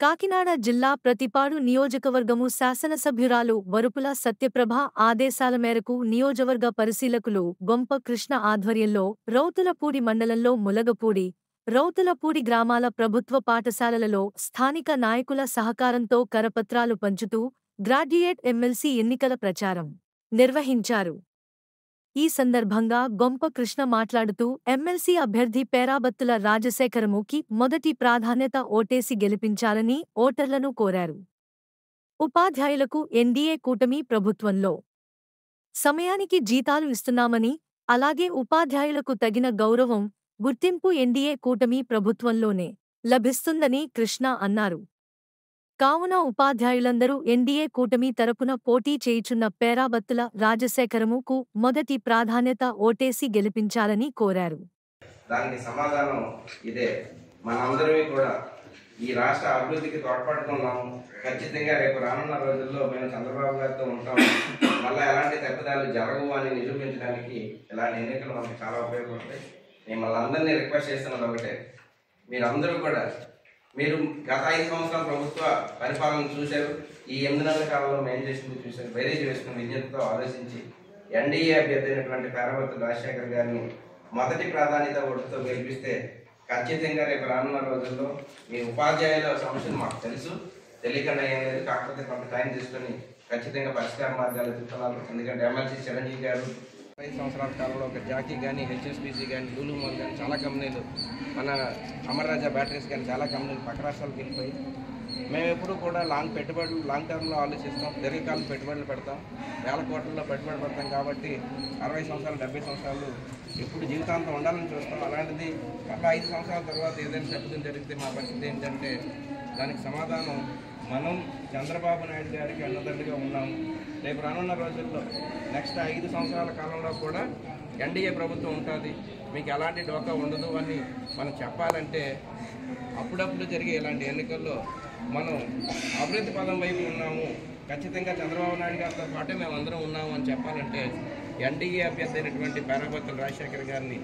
కాకినాడ జిల్లా ప్రతిపాడు నియోజకవర్గము శాసనసభ్యురాలు వరుపుల సత్యప్రభ ఆదేశాల మేరకు నియోజకవర్గ పరిశీలకులు గొంప కృష్ణ ఆధ్వర్యంలో రౌతులపూడి మండలంలో ములగపూడి, రౌతులపూడి గ్రామాల ప్రభుత్వ పాఠశాలలలో స్థానిక నాయకుల సహకారంతో కరపత్రాలు పంచుతూ గ్రాడ్యుయేట్ ఎమ్మెల్సీ ఎన్నికల ప్రచారం నిర్వహించారు. ఈ సందర్భంగా గొంప కృష్ణ మాట్లాడుతూ ఎమ్మెల్సీ అభ్యర్థి పేరాబత్తుల రాజశేఖరముకి మొదటి ప్రాధాన్యత ఓటేసి గెలిపించాలని ఓటర్లను కోరారు. ఉపాధ్యాయులకు ఎన్డీఏ కూటమి ప్రభుత్వంలో సమయానికి జీతాలు ఇస్తున్నామని, అలాగే ఉపాధ్యాయులకు తగిన గౌరవం, గుర్తింపు ఎన్డీఏ కూటమి ప్రభుత్వంలోనే లభిస్తుందని కృష్ణ అన్నారు. కావున ఉపాధ్యాయులందరూ ఎన్డీఏ కూటమి తరపున పోటీ చేయుచున్న పేరాబత్తుల రాజశేఖరముకు మొదటి ప్రాధాన్యత ఓటేసి గెలిపించాలని కోరారు. దానికి సమాధానం ఇదే. మనందరమే కూడా ఈ రాష్ట్ర అభివృద్ధికి తోడ్పడుతున్నాము. ఖచ్చితంగా రేపు రానున్న రోజుల్లో మేము చంద్రబాబు గారితో ఉంటాము. మళ్ళీ ఎలాంటి తప్పిదాలు జరగవు అని నిరూపించడానికి ఇలాంటి ఎన్నికలు మనకు చాలా ఉపయోగపడతాయి. మిమ్మల్ని అందరినీ రిక్వెస్ట్ చేస్తున్నది ఒకటే, మీరందరూ కూడా మీరు గత 5 సంవత్సరాల ప్రభుత్వ పరిపాలన చూశారు. ఈ 8 నెలల కాలంలో మేము చేసింది చూశారు. బైరేజ్ వేసుకున్న విజ్ఞతతో ఆలోచించి ఎన్డీఏ అభ్యర్థి అయినటువంటి పేరాబత్తుల రాజశేఖర్ గారిని మొదటి ప్రాధాన్యత ఓటుతో గెలిపిస్తే ఖచ్చితంగా రేపు రానున్న రోజుల్లో మీ ఉపాధ్యాయుల సమస్యలు మాకు తెలుసు, తెలియకుండా ఏం లేదు. కాకపోతే కొంత టైం తీసుకొని ఖచ్చితంగా పరిష్కార మార్గాలు ఎదుగుతున్నారు. ఎందుకంటే ఎమ్మెల్సీ చిరంజీవి గారు 5 సంవత్సరాల కాలంలో ఒక జాకీ కానీ, హెచ్ఎస్బీసీ కానీ, లూలు మాల్ కానీ చాలా కంపెనీలు, మన అమర్ రాజా బ్యాటరీస్ కానీ చాలా కంపెనీలు పక్క రాష్ట్రాలకు వెళ్ళిపోయి, మేము ఎప్పుడు కూడా లాంగ్ టర్మ్లో ఆలోచిస్తాం. దీర్ఘకాలం పెట్టుబడులు పెడతాం, వేల కోట్లలో పెట్టుబడి పెడతాం. కాబట్టి 60 సంవత్సరాలు 70 సంవత్సరాలు ఎప్పుడు జీవితాంతం ఉండాలని చూస్తాం. అలాంటిది మళ్ళీ 5 సంవత్సరాల తర్వాత ఏదైనా తప్పిదం జరిగితే మా పరిస్థితి ఏంటంటే దానికి సమాధానం మనం చంద్రబాబు నాయుడు గారికి అన్నదండగా ఉన్నాము. రేపు రానున్న రోజుల్లో నెక్స్ట్ 5 సంవత్సరాల కాలంలో కూడా ఎన్డీఏ ప్రభుత్వం ఉంటుంది, మీకు ఎలాంటి డోకా ఉండదు అని మనం చెప్పాలంటే అప్పుడప్పుడు జరిగే ఇలాంటి ఎన్నికల్లో మనం అభివృద్ధి పదం వైపు ఉన్నాము, ఖచ్చితంగా చంద్రబాబు నాయుడు గారితో పాటే మేము అందరం ఉన్నాము అని చెప్పాలంటే ఎన్డీఏ అభ్యర్థి అయినటువంటి పేరాబత్తుల రాజశేఖర్ గారిని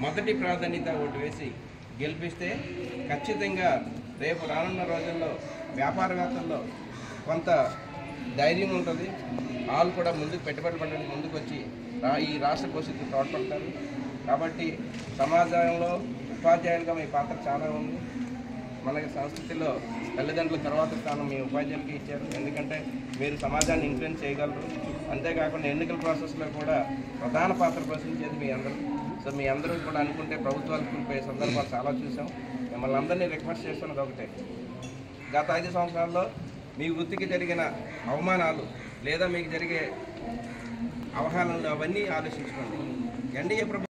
మొదటి ప్రాధాన్యత ఓటు వేసి గెలిపిస్తే ఖచ్చితంగా రేపు రానున్న రోజుల్లో వ్యాపారవేత్తల్లో కొంత ధైర్యం ఉంటుంది. వాళ్ళు కూడా ముందుకు పెట్టుబడి పెట్టడానికి ముందుకు వచ్చి ఈ రాష్ట్ర భవిష్యత్తు తోడ్పడతారు. కాబట్టి సమాజంలో ఉపాధ్యాయులుగా మీ పాత్ర చాలా ఉంది. మనకి సంస్కృతిలో తల్లిదండ్రుల తర్వాత స్థానం మీ ఉపాధ్యాయులకి ఇచ్చారు. ఎందుకంటే మీరు సమాజాన్ని ఇన్ఫ్లుయెన్స్ చేయగలరు. అంతేకాకుండా ఎన్నికల ప్రాసెస్లో కూడా ప్రధాన పాత్ర పోషించేది మీ అందరూ. సో మీ అందరూ కూడా అనుకుంటే ప్రభుత్వాలు కూలిపోయే సందర్భాలు చాలా చూసాం. మిమ్మల్ని అందరినీ రిక్వెస్ట్ చేస్తున్నది ఒకటే, గత 5 సంవత్సరాల్లో మీ వృత్తికి జరిగిన అవమానాలు లేదా మీకు జరిగే అవహేళనలు అవన్నీ ఆలోచించుకోండి. ఎన్డీఏ ప్రభుత్వం